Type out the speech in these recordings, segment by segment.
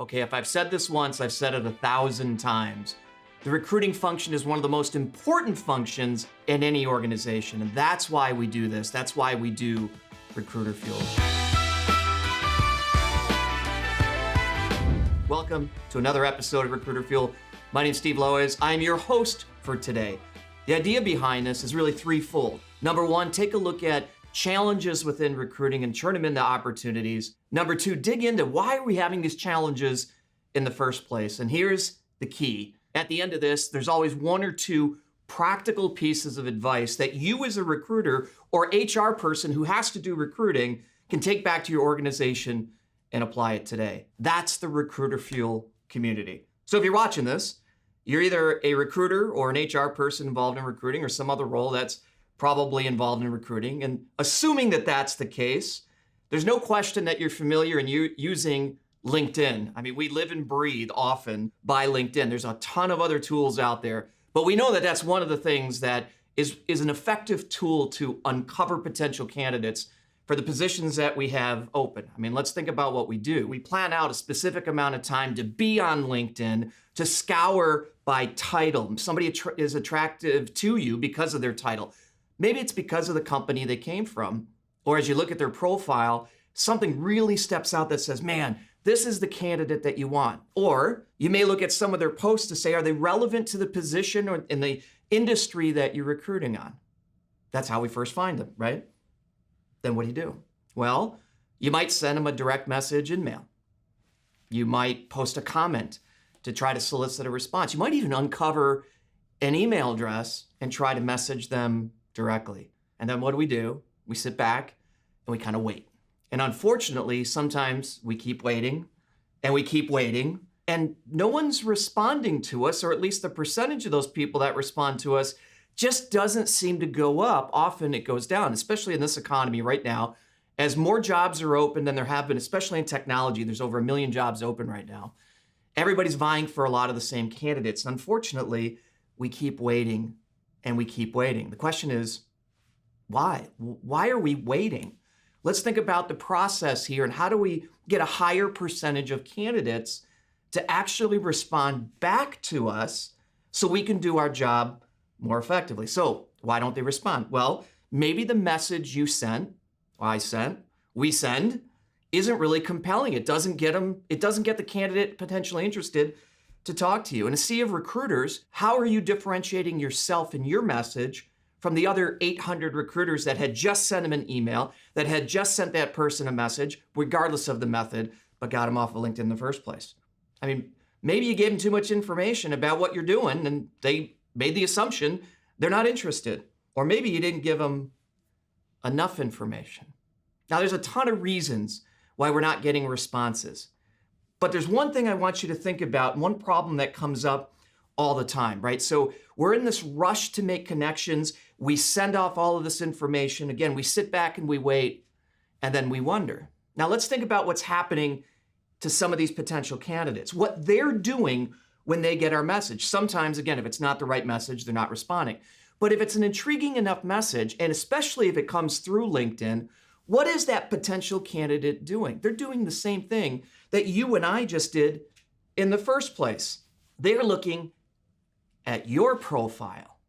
Okay, if I've said this once, I've said it 1,000 times. The recruiting function is one of the most important functions in any organization, and that's why we do this. That's why we do Recruiter Fuel. Welcome to another episode of Recruiter Fuel. My name's Steve Lois. I'm your host for today. The idea behind this is really threefold. Number one, take a look at challenges within recruiting and turn them into opportunities. Number two, dig into why are we having these challenges in the first place? And here's the key. At the end of this, there's always one or two practical pieces of advice that you as a recruiter or HR person who has to do recruiting can take back to your organization and apply it today. That's the Recruiter Fuel community. So if you're watching this, you're either a recruiter or an HR person involved in recruiting or some other role that's probably involved in recruiting. And assuming that that's the case, there's no question that you're familiar and using LinkedIn. I mean, we live and breathe often by LinkedIn. There's a ton of other tools out there, but we know that that's one of the things that is an effective tool to uncover potential candidates for the positions that we have open. I mean, let's think about what we do. We plan out a specific amount of time to be on LinkedIn, to scour by title. Somebody is attractive to you because of their title. Maybe it's because of the company they came from, or as you look at their profile, something really steps out that says, man, this is the candidate that you want. Or you may look at some of their posts to say, are they relevant to the position or in the industry that you're recruiting on? That's how we first find them, right? Then what do? Well, you might send them a direct message in mail. You might post a comment to try to solicit a response. You might even uncover an email address and try to message them directly. And then what do? We sit back and we kind of wait. And unfortunately, sometimes we keep waiting and we keep waiting and no one's responding to us, or at least the percentage of those people that respond to us just doesn't seem to go up. Often it goes down, especially in this economy right now. As more jobs are open than there have been, especially in technology, there's over 1 million jobs open right now. Everybody's vying for a lot of the same candidates. And unfortunately, we keep waiting and we keep waiting. The question is, why? Why are we waiting? Let's think about the process here and how do we get a higher percentage of candidates to actually respond back to us so we can do our job more effectively. So why don't they respond? Well, maybe the message you sent, we send, isn't really compelling. It doesn't get the candidate potentially interested to talk to you. In a sea of recruiters, how are you differentiating yourself and your message from the other 800 recruiters that had just sent them an email, that had just sent that person a message, regardless of the method, but got them off of LinkedIn in the first place? I mean, maybe you gave them too much information about what you're doing and they made the assumption they're not interested. Or maybe you didn't give them enough information. Now, there's a ton of reasons why we're not getting responses. But there's one thing I want you to think about, one problem that comes up all the time, right? So we're in this rush to make connections. We send off all of this information. Again, we sit back and we wait, and then we wonder. Now let's think about what's happening to some of these potential candidates, what they're doing when they get our message. Sometimes, again, if it's not the right message, they're not responding. But if it's an intriguing enough message, and especially if it comes through LinkedIn, what is that potential candidate doing? They're doing the same thing that you and I just did in the first place. They're looking at your profile.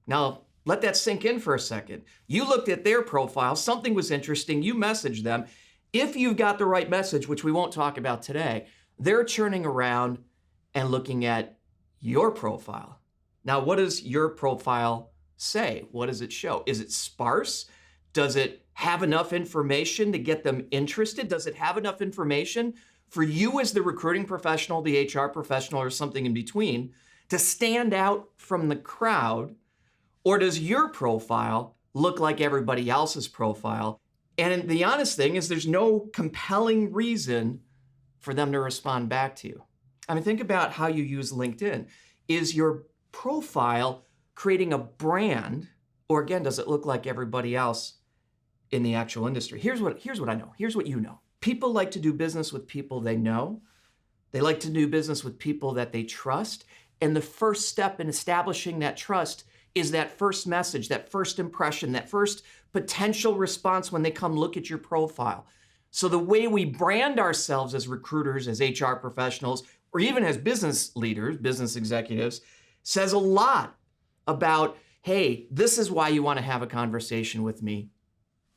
Now, let that sink in for a second. You looked at their profile, something was interesting, you messaged them. If you've got the right message, which we won't talk about today, they're churning around and looking at your profile. Now, what does your profile say? What does it show? Is it sparse? Does it have enough information to get them interested? Does it have enough information for you as the recruiting professional, the HR professional, or something in between to stand out from the crowd? Or does your profile look like everybody else's profile? And the honest thing is there's no compelling reason for them to respond back to you. I mean, think about how you use LinkedIn. Is your profile creating a brand, or again, does it look like everybody else in the actual industry? Here's what I know. Here's what you know. People like to do business with people they know. They like to do business with people that they trust. And the first step in establishing that trust is that first message, that first impression, that first potential response when they come look at your profile. So the way we brand ourselves as recruiters, as HR professionals, or even as business leaders, business executives, says a lot about, hey, this is why you want to have a conversation with me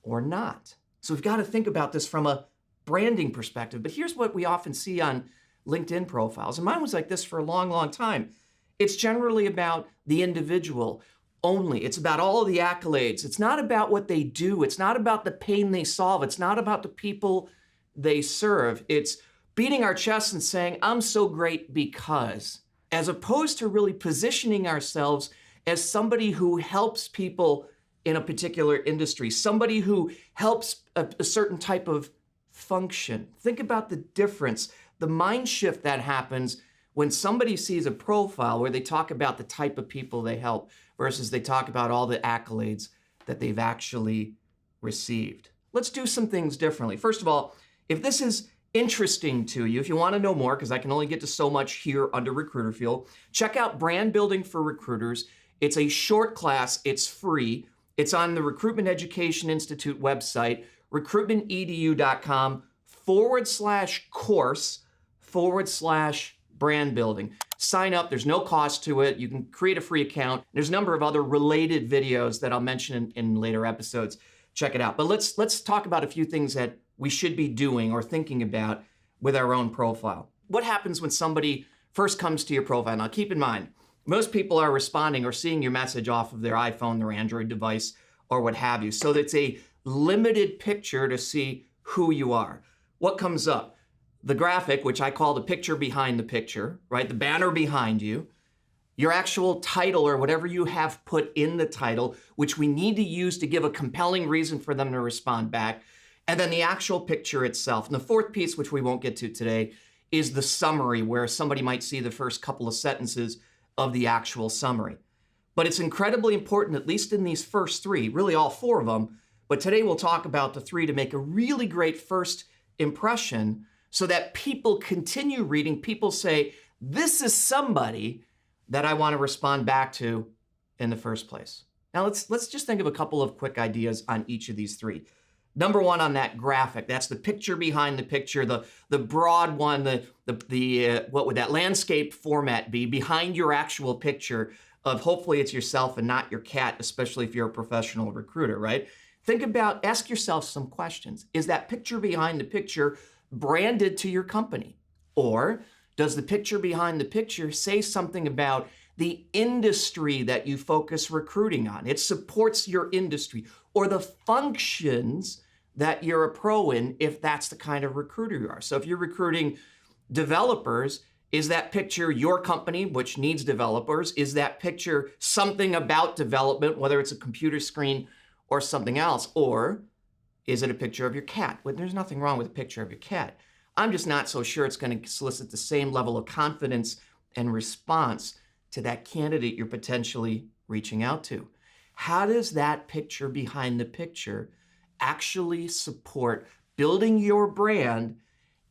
or not. So we've got to think about this from a branding perspective. But here's what we often see on LinkedIn profiles. And mine was like this for a long, long time. It's generally about the individual only. It's about all of the accolades. It's not about what they do. It's not about the pain they solve. It's not about the people they serve. It's beating our chests and saying, I'm so great because, as opposed to really positioning ourselves as somebody who helps people in a particular industry, somebody who helps a certain type of function. Think about the difference, the mind shift that happens when somebody sees a profile where they talk about the type of people they help versus they talk about all the accolades that they've actually received. Let's do some things differently. First of all, if this is interesting to you, if you want to know more, because I can only get to so much here under Recruiter Fuel, check out Brand Building for Recruiters. It's a short class. It's free. It's on the Recruitment Education Institute website, recruitmentedu.com/course/brand building. Sign up. There's no cost to it. You can create a free account. There's a number of other related videos that I'll mention in later episodes. Check it out. But let's talk about a few things that we should be doing or thinking about with our own profile. What happens when somebody first comes to your profile? Now, keep in mind, most people are responding or seeing your message off of their iPhone, their Android device, or what have you. So it's a limited picture to see who you are. What comes up? The graphic, which I call the picture behind the picture, right? The banner behind you, your actual title or whatever you have put in the title, which we need to use to give a compelling reason for them to respond back, and then the actual picture itself. And the fourth piece, which we won't get to today, is the summary, where somebody might see the first couple of sentences of the actual summary. But it's incredibly important, at least in these first three, really all four of them, but today we'll talk about the three to make a really great first impression so that people continue reading. People say, this is somebody that I want to respond back to in the first place. Now let's just think of a couple of quick ideas on each of these three. Number one on that graphic, that's the picture behind the picture, the broad one, what would that landscape format be behind your actual picture of, hopefully it's yourself and not your cat, especially if you're a professional recruiter, right? Ask yourself some questions. Is that picture behind the picture branded to your company? Or does the picture behind the picture say something about the industry that you focus recruiting on? It supports your industry or the functions that you're a pro in, if that's the kind of recruiter you are. So if you're recruiting developers, is that picture your company, which needs developers? Is that picture something about development, whether it's a computer screen or something else? Or is it a picture of your cat? Well, there's nothing wrong with a picture of your cat. I'm just not so sure it's going to solicit the same level of confidence and response to that candidate you're potentially reaching out to. How does that picture behind the picture actually support building your brand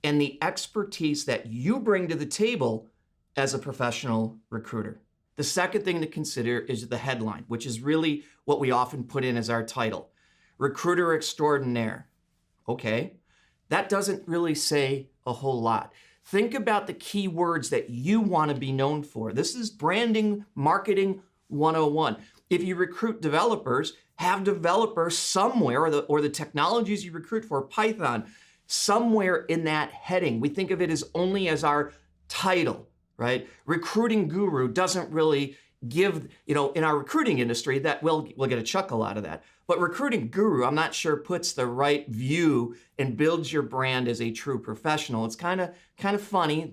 and the expertise that you bring to the table as a professional recruiter? The second thing to consider is the headline, which is really what we often put in as our title. Recruiter extraordinaire. Okay, that doesn't really say a whole lot. Think about the key words that you want to be known for. This is branding, marketing 101. If you recruit developers, have developers somewhere, or the technologies you recruit for, Python, somewhere in that heading. We think of it as only as our title, right? Recruiting guru doesn't really give, in our recruiting industry, that we'll get a chuckle out of that. But recruiting guru, I'm not sure puts the right view and builds your brand as a true professional. It's kind of funny,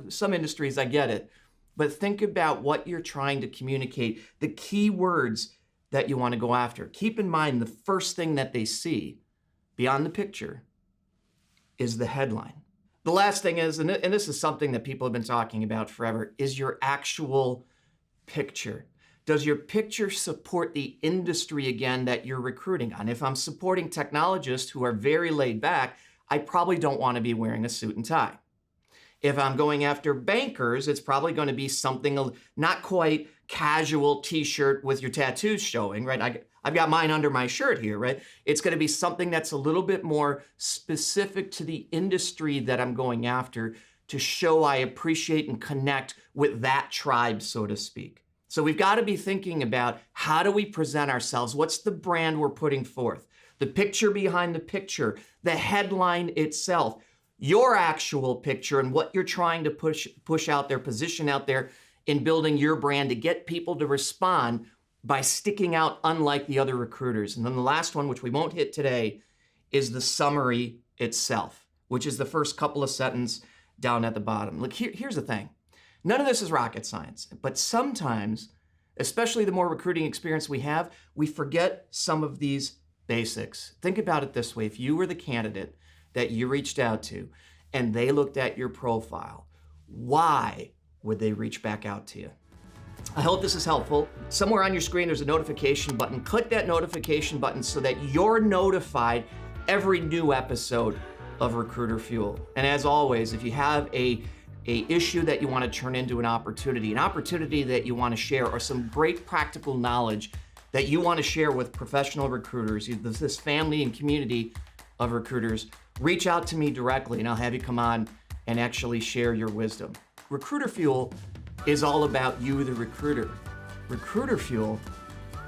some industries, I get it. But think about what you're trying to communicate, the key words that you want to go after. Keep in mind the first thing that they see beyond the picture is the headline. The last thing is, and this is something that people have been talking about forever, is your actual picture. Does your picture support the industry again that you're recruiting on? If I'm supporting technologists who are very laid back, I probably don't want to be wearing a suit and tie. If I'm going after bankers, it's probably going to be something not quite casual t-shirt with your tattoos showing, right? I've got mine under my shirt here, right? It's going to be something that's a little bit more specific to the industry that I'm going after to show I appreciate and connect with that tribe, so to speak. So we've got to be thinking about how do we present ourselves? What's the brand we're putting forth? The picture behind the picture, the headline itself, your actual picture and what you're trying to push out there, position out there in building your brand to get people to respond by sticking out unlike the other recruiters. And then the last one, which we won't hit today, is the summary itself, which is the first couple of sentences down at the bottom. Look, here's the thing. None of this is rocket science, but sometimes, especially the more recruiting experience we have, we forget some of these basics. Think about it this way. If you were the candidate that you reached out to and they looked at your profile, why would they reach back out to you? I hope this is helpful. Somewhere on your screen, there's a notification button. Click that notification button so that you're notified every new episode of Recruiter Fuel. And as always, if you have a issue that you want to turn into an opportunity that you want to share, or some great practical knowledge that you want to share with professional recruiters, this family and community of recruiters, reach out to me directly and I'll have you come on and actually share your wisdom. Recruiter Fuel is all about you, the recruiter. Recruiter Fuel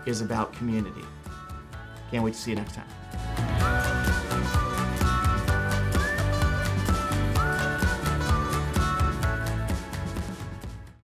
is about community. Can't wait to see you next time.